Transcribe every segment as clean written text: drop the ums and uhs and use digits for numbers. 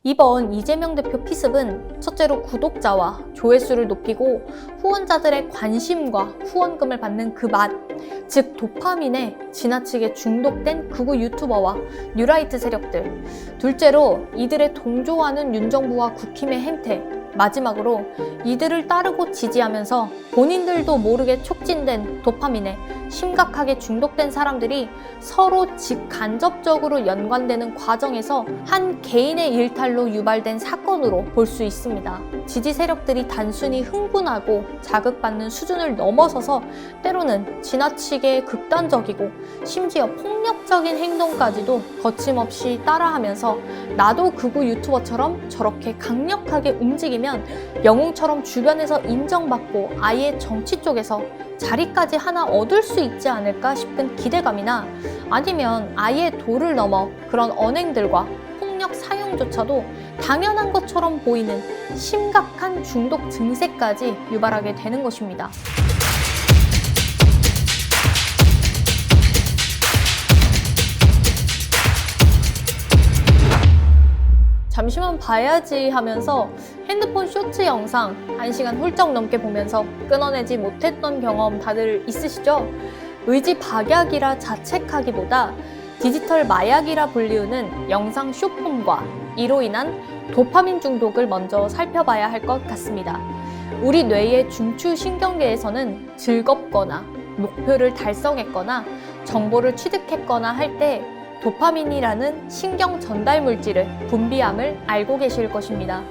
이번 이재명 대표 피습은 첫째로 구독자와 조회수를 높이고 후원자들의 관심과 후원금을 받는 그 맛, 즉 도파민에 지나치게 중독된 극우 유튜버와 뉴라이트 세력들, 둘째로 이들의 동조하는 윤정부와 국힘의 행태, 마지막으로 이들을 따르고 지지하면서 본인들도 모르게 촉진된 도파민에 심각하게 중독된 사람들이 서로 직간접적으로 연관되는 과정에서 한 개인의 일탈로 유발된 사건으로 볼 수 있습니다. 지지 세력들이 단순히 흥분하고 자극받는 수준을 넘어서서 때로는 지나치게 극단적이고 심지어 폭력적인 행동까지도 거침없이 따라하면서 나도 극우 유튜버처럼 저렇게 강력하게 움직이면 영웅처럼 주변에서 인정받고 아예 정치 쪽에서 자리까지 하나 얻을 수 있지 않을까 싶은 기대감이나 아니면 아예 도를 넘어 그런 언행들과 폭력 사용조차도 당연한 것처럼 보이는 심각한 중독 증세까지 유발하게 되는 것입니다. 잠시만 봐야지 하면서 핸드폰 쇼츠 영상 1시간 훌쩍 넘게 보면서 끊어내지 못했던 경험 다들 있으시죠? 의지 박약이라 자책하기보다 디지털 마약이라 불리우는 영상 쇼폼과 이로 인한 도파민 중독을 먼저 살펴봐야 할 것 같습니다. 우리 뇌의 중추신경계에서는 즐겁거나 목표를 달성했거나 정보를 취득했거나 할 때 도파민이라는 신경 전달 물질을 분비함을 알고 계실 것입니다.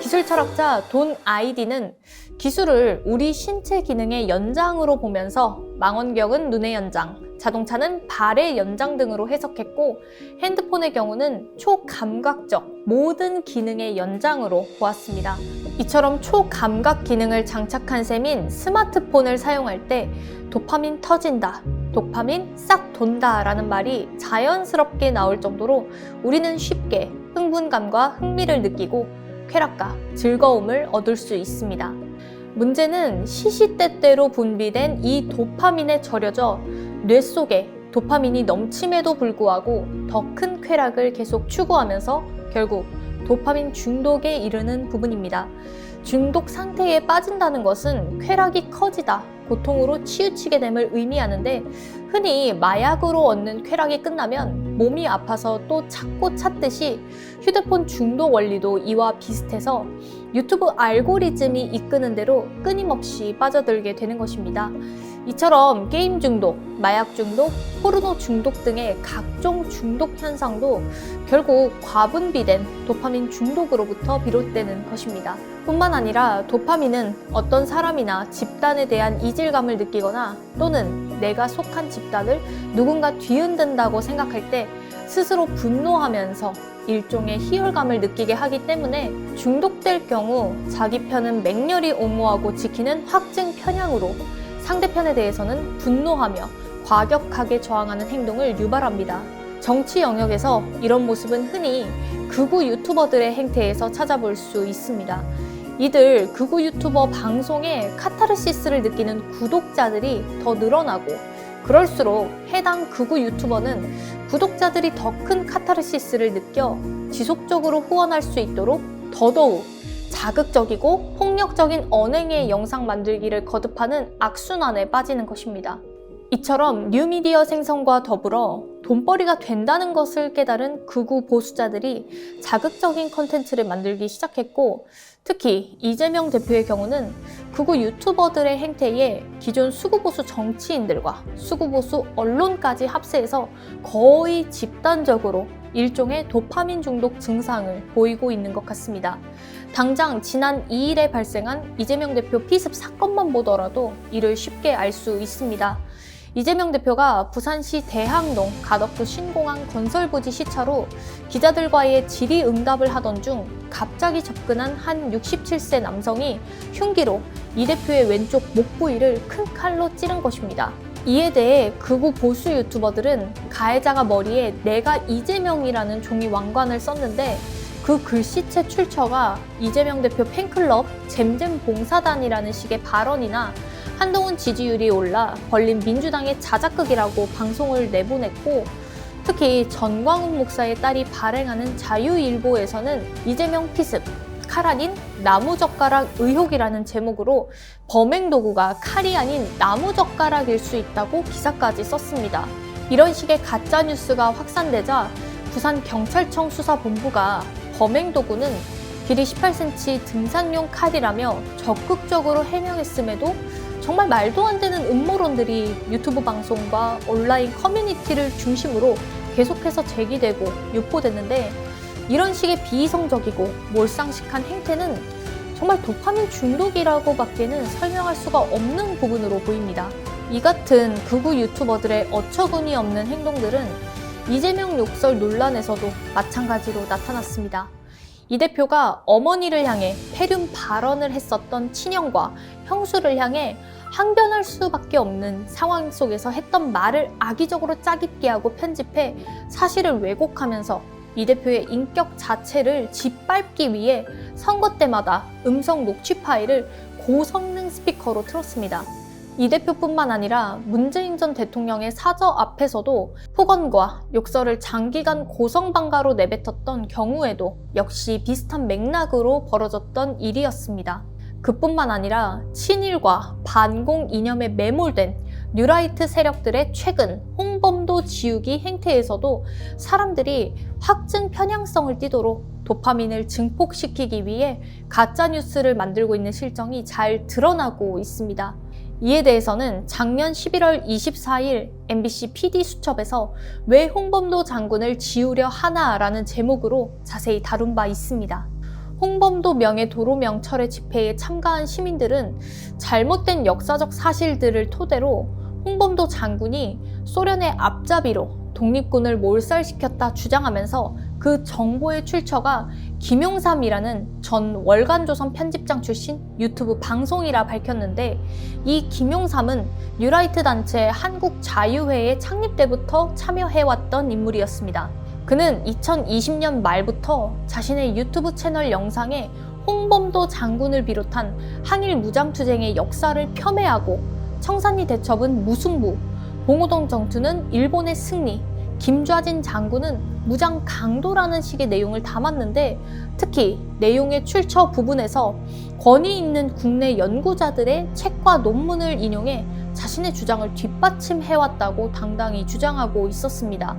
기술 철학자 돈 아이디는 기술을 우리 신체 기능의 연장으로 보면서 망원경은 눈의 연장, 자동차는 발의 연장 등으로 해석했고 핸드폰의 경우는 초감각적 모든 기능의 연장으로 보았습니다. 이처럼 초감각 기능을 장착한 셈인 스마트폰을 사용할 때 도파민 터진다, 도파민 싹 돈다 라는 말이 자연스럽게 나올 정도로 우리는 쉽게 흥분감과 흥미를 느끼고 쾌락과 즐거움을 얻을 수 있습니다. 문제는 시시때때로 분비된 이 도파민에 절여져 뇌 속에 도파민이 넘침에도 불구하고 더 큰 쾌락을 계속 추구하면서 결국 도파민 중독에 이르는 부분입니다. 중독 상태에 빠진다는 것은 쾌락이 커지다, 고통으로 치우치게 됨을 의미하는데 흔히 마약으로 얻는 쾌락이 끝나면 몸이 아파서 또 찾고 찾듯이 휴대폰 중독 원리도 이와 비슷해서 유튜브 알고리즘이 이끄는 대로 끊임없이 빠져들게 되는 것입니다. 이처럼 게임 중독, 마약 중독, 포르노 중독 등의 각종 중독 현상도 결국 과분비된 도파민 중독으로부터 비롯되는 것입니다. 뿐만 아니라 도파민은 어떤 사람이나 집단에 대한 이질감을 느끼거나 또는 내가 속한 집단을 누군가 뒤흔든다고 생각할 때 스스로 분노하면서 일종의 희열감을 느끼게 하기 때문에 중독될 경우 자기 편은 맹렬히 옹호하고 지키는 확증 편향으로 상대편에 대해서는 분노하며 과격하게 저항하는 행동을 유발합니다. 정치 영역에서 이런 모습은 흔히 극우 유튜버들의 행태에서 찾아볼 수 있습니다. 이들 극우 유튜버 방송에 카타르시스를 느끼는 구독자들이 더 늘어나고 그럴수록 해당 극우 유튜버는 구독자들이 더 큰 카타르시스를 느껴 지속적으로 후원할 수 있도록 더더욱 자극적이고 폭력적인 언행의 영상 만들기를 거듭하는 악순환에 빠지는 것입니다. 이처럼 뉴미디어 생성과 더불어 돈벌이가 된다는 것을 깨달은 극우 보수자들이 자극적인 컨텐츠를 만들기 시작했고 특히 이재명 대표의 경우는 극우 유튜버들의 행태에 기존 수구보수 정치인들과 수구보수 언론까지 합세해서 거의 집단적으로 일종의 도파민 중독 증상을 보이고 있는 것 같습니다. 당장 지난 2일에 발생한 이재명 대표 피습 사건만 보더라도 이를 쉽게 알 수 있습니다. 이재명 대표가 부산시 대학동 가덕구 신공항 건설부지 시차로 기자들과의 질의응답을 하던 중 갑자기 접근한 한 67세 남성이 흉기로 이 대표의 왼쪽 목 부위를 큰 칼로 찌른 것입니다. 이에 대해 극우 보수 유튜버들은 가해자가 머리에 내가 이재명이라는 종이 왕관을 썼는데 그 글씨체 출처가 이재명 대표 팬클럽 잼잼 봉사단이라는 식의 발언이나 한동훈 지지율이 올라 벌린 민주당의 자작극이라고 방송을 내보냈고 특히 전광훈 목사의 딸이 발행하는 자유일보에서는 이재명 피습, 칼 아닌 나무젓가락 의혹이라는 제목으로 범행 도구가 칼이 아닌 나무젓가락일 수 있다고 기사까지 썼습니다. 이런 식의 가짜뉴스가 확산되자 부산경찰청 수사본부가 범행 도구는 길이 18cm 등산용 칼이라며 적극적으로 해명했음에도 정말 말도 안 되는 음모론들이 유튜브 방송과 온라인 커뮤니티를 중심으로 계속해서 제기되고 유포됐는데, 이런 식의 비이성적이고 몰상식한 행태는 정말 도파민 중독이라고 밖에는 설명할 수가 없는 부분으로 보입니다. 이 같은 극우 유튜버들의 어처구니 없는 행동들은 이재명 욕설 논란에서도 마찬가지로 나타났습니다. 이 대표가 어머니를 향해 폐륜 발언을 했었던 친형과 형수를 향해 항변할 수밖에 없는 상황 속에서 했던 말을 악의적으로 짜깁기 하고 편집해 사실을 왜곡하면서 이 대표의 인격 자체를 짓밟기 위해 선거 때마다 음성 녹취 파일을 고성능 스피커로 틀었습니다. 이 대표뿐만 아니라 문재인 전 대통령의 사저 앞에서도 폭언과 욕설을 장기간 고성방가로 내뱉었던 경우에도 역시 비슷한 맥락으로 벌어졌던 일이었습니다. 그뿐만 아니라 친일과 반공 이념에 매몰된 뉴라이트 세력들의 최근 홍범도 지우기 행태에서도 사람들이 확증 편향성을 띠도록 도파민을 증폭시키기 위해 가짜뉴스를 만들고 있는 실정이 잘 드러나고 있습니다. 이에 대해서는 작년 11월 24일 MBC PD수첩에서 왜 홍범도 장군을 지우려 하나라는 제목으로 자세히 다룬 바 있습니다. 홍범도 명예 도로 명철의 집회에 참가한 시민들은 잘못된 역사적 사실들을 토대로 홍범도 장군이 소련의 앞잡이로 독립군을 몰살시켰다 주장하면서 그 정보의 출처가 김용삼이라는 전 월간조선 편집장 출신 유튜브 방송이라 밝혔는데, 이 김용삼은 뉴라이트 단체 한국자유회의 창립 때부터 참여해왔던 인물이었습니다. 그는 2020년 말부터 자신의 유튜브 채널 영상에 홍범도 장군을 비롯한 항일 무장투쟁의 역사를 폄훼하고 청산리 대첩은 무승부, 봉오동 정투는 일본의 승리, 김좌진 장군은 무장 강도라는 식의 내용을 담았는데, 특히 내용의 출처 부분에서 권위 있는 국내 연구자들의 책과 논문을 인용해 자신의 주장을 뒷받침해왔다고 당당히 주장하고 있었습니다.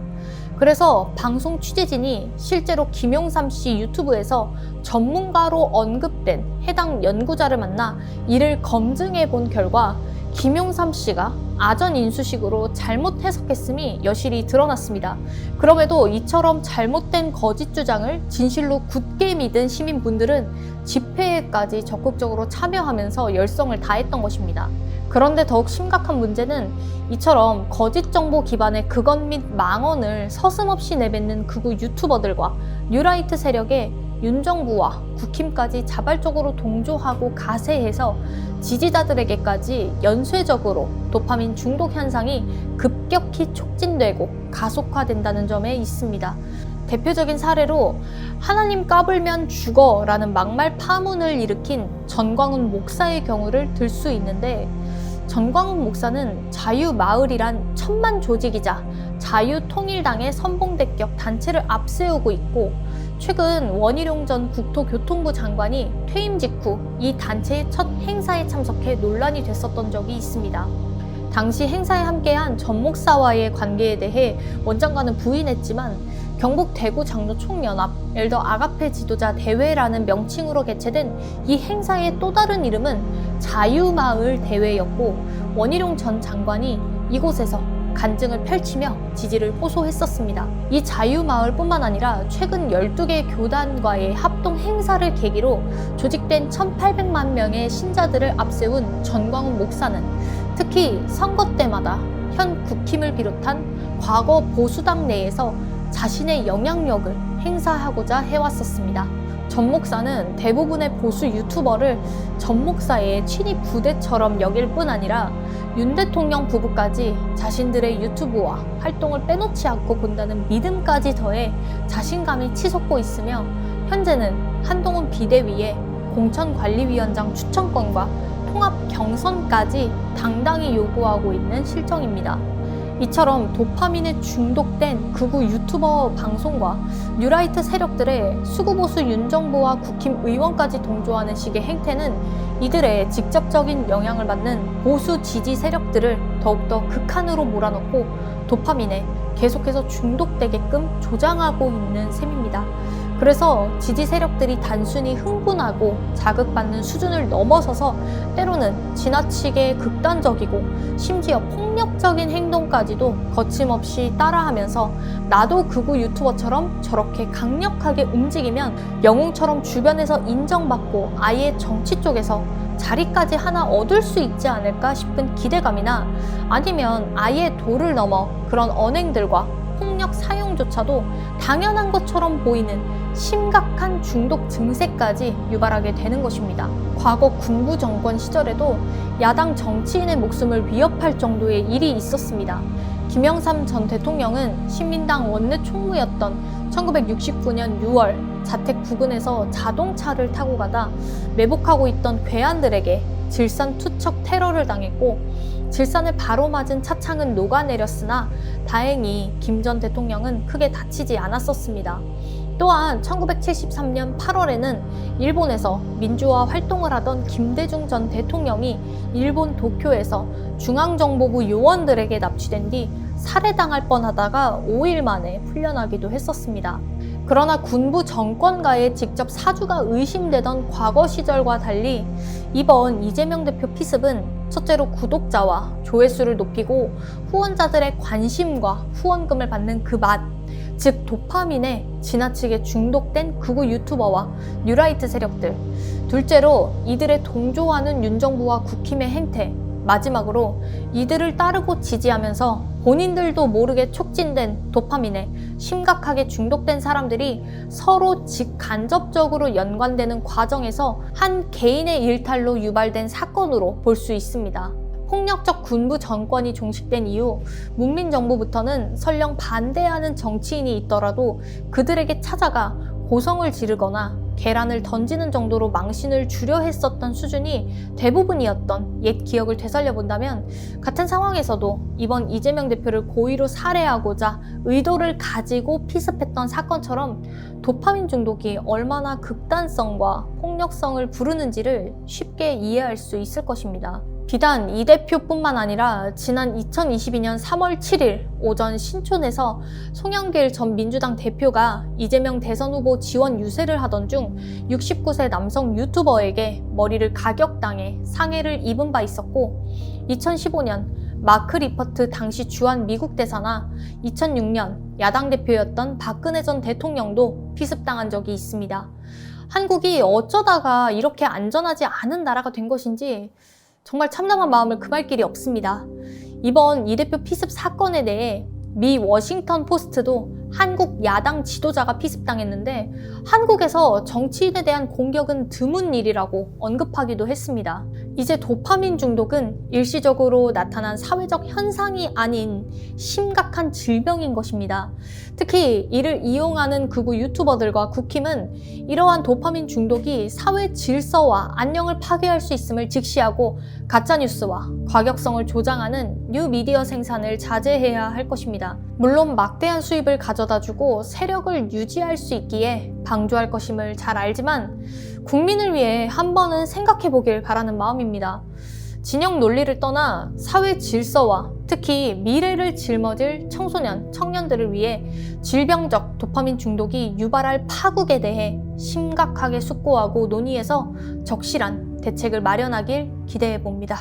그래서 방송 취재진이 실제로 김용삼 씨 유튜브에서 전문가로 언급된 해당 연구자를 만나 이를 검증해 본 결과 김용삼 씨가 아전 인수식으로 잘못 해석했음이 여실히 드러났습니다. 그럼에도 이처럼 잘못된 거짓 주장을 진실로 굳게 믿은 시민분들은 집회에까지 적극적으로 참여하면서 열성을 다했던 것입니다. 그런데 더욱 심각한 문제는 이처럼 거짓 정보 기반의 극언 및 망언을 서슴없이 내뱉는 극우 유튜버들과 뉴라이트 세력의 윤정부와 국힘까지 자발적으로 동조하고 가세해서 지지자들에게까지 연쇄적으로 도파민 중독 현상이 급격히 촉진되고 가속화된다는 점에 있습니다. 대표적인 사례로 하나님 까불면 죽어 라는 막말 파문을 일으킨 전광훈 목사의 경우를 들 수 있는데, 전광훈 목사는 자유마을이란 천만 조직이자 자유통일당의 선봉대격 단체를 앞세우고 있고, 최근 원희룡 전 국토교통부 장관이 퇴임 직후 이 단체의 첫 행사에 참석해 논란이 됐었던 적이 있습니다. 당시 행사에 함께한 전 목사와의 관계에 대해 원 장관은 부인했지만, 경북 대구 장로 총연합 엘더 아가페 지도자 대회라는 명칭으로 개최된 이 행사의 또 다른 이름은 자유마을 대회였고, 원희룡 전 장관이 이곳에서 간증을 펼치며 지지를 호소했었습니다. 이 자유마을뿐만 아니라 최근 12개 교단과의 합동 행사를 계기로 조직된 1,800만 명의 신자들을 앞세운 전광훈 목사는 특히 선거 때마다 현 국힘을 비롯한 과거 보수당 내에서 자신의 영향력을 행사하고자 해왔었습니다. 전 목사는 대부분의 보수 유튜버를 전 목사의 친위 부대처럼 여길 뿐 아니라 윤 대통령 부부까지 자신들의 유튜브와 활동을 빼놓지 않고 본다는 믿음까지 더해 자신감이 치솟고 있으며, 현재는 한동훈 비대위에 공천관리위원장 추천권과 통합 경선까지 당당히 요구하고 있는 실정입니다. 이처럼 도파민에 중독된 극우 유튜버 방송과 뉴라이트 세력들의 수구보수 윤정부와 국힘 의원까지 동조하는 식의 행태는 이들의 직접적인 영향을 받는 보수 지지 세력들을 더욱더 극한으로 몰아넣고 도파민에 계속해서 중독되게끔 조장하고 있는 셈입니다. 그래서 지지 세력들이 단순히 흥분하고 자극받는 수준을 넘어서서 때로는 지나치게 극단적이고 심지어 폭력적인 행동까지도 거침없이 따라하면서 나도 극우 유튜버처럼 저렇게 강력하게 움직이면 영웅처럼 주변에서 인정받고 아예 정치 쪽에서 자리까지 하나 얻을 수 있지 않을까 싶은 기대감이나 아니면 아예 도를 넘어 그런 언행들과 폭력 사용조차도 당연한 것처럼 보이는 심각한 중독 증세까지 유발하게 되는 것입니다. 과거 군부 정권 시절에도 야당 정치인의 목숨을 위협할 정도의 일이 있었습니다. 김영삼 전 대통령은 신민당 원내 총무였던 1969년 6월 자택 부근에서 자동차를 타고 가다 매복하고 있던 괴한들에게 질산 투척 테러를 당했고 질산을 바로 맞은 차창은 녹아내렸으나 다행히 김 전 대통령은 크게 다치지 않았었습니다. 또한 1973년 8월에는 일본에서 민주화 활동을 하던 김대중 전 대통령이 일본 도쿄에서 중앙정보부 요원들에게 납치된 뒤 살해당할 뻔하다가 5일 만에 풀려나기도 했었습니다. 그러나 군부 정권과의 직접 사주가 의심되던 과거 시절과 달리 이번 이재명 대표 피습은 첫째로 구독자와 조회수를 높이고 후원자들의 관심과 후원금을 받는 그 맛, 즉 도파민에 지나치게 중독된 극우 유튜버와 뉴라이트 세력들, 둘째로 이들의 동조하는 윤정부와 국힘의 행태, 마지막으로 이들을 따르고 지지하면서 본인들도 모르게 촉진된 도파민에 심각하게 중독된 사람들이 서로 직간접적으로 연관되는 과정에서 한 개인의 일탈로 유발된 사건으로 볼 수 있습니다. 폭력적 군부 정권이 종식된 이후 문민정부부터는 설령 반대하는 정치인이 있더라도 그들에게 찾아가 고성을 지르거나 계란을 던지는 정도로 망신을 주려 했었던 수준이 대부분이었던 옛 기억을 되살려본다면 같은 상황에서도 이번 이재명 대표를 고의로 살해하고자 의도를 가지고 피습했던 사건처럼 도파민 중독이 얼마나 극단성과 폭력성을 부르는지를 쉽게 이해할 수 있을 것입니다. 비단 이 대표뿐만 아니라 지난 2022년 3월 7일 오전 신촌에서 송영길 전 민주당 대표가 이재명 대선 후보 지원 유세를 하던 중 69세 남성 유튜버에게 머리를 가격당해 상해를 입은 바 있었고 2015년 마크 리퍼트 당시 주한 미국 대사나 2006년 야당 대표였던 박근혜 전 대통령도 피습당한 적이 있습니다. 한국이 어쩌다가 이렇게 안전하지 않은 나라가 된 것인지 정말 참담한 마음을 금할 길이 없습니다. 이번 이 대표 피습 사건에 대해 미 워싱턴 포스트도 한국 야당 지도자가 피습당했는데 한국에서 정치인에 대한 공격은 드문 일이라고 언급하기도 했습니다. 이제 도파민 중독은 일시적으로 나타난 사회적 현상이 아닌 심각한 질병인 것입니다. 특히 이를 이용하는 극우 유튜버들과 국힘은 이러한 도파민 중독이 사회 질서와 안녕을 파괴할 수 있음을 직시하고 가짜뉴스와 과격성을 조장하는 뉴미디어 생산을 자제해야 할 것입니다. 물론 막대한 수입을 가져다주고 세력을 유지할 수 있기에 방조할 것임을 잘 알지만 국민을 위해 한 번은 생각해보길 바라는 마음입니다. 진영 논리를 떠나 사회 질서와 특히 미래를 짊어질 청소년, 청년들을 위해 질병적 도파민 중독이 유발할 파국에 대해 심각하게 숙고하고 논의해서 적실한 대책을 마련하길 기대해 봅니다.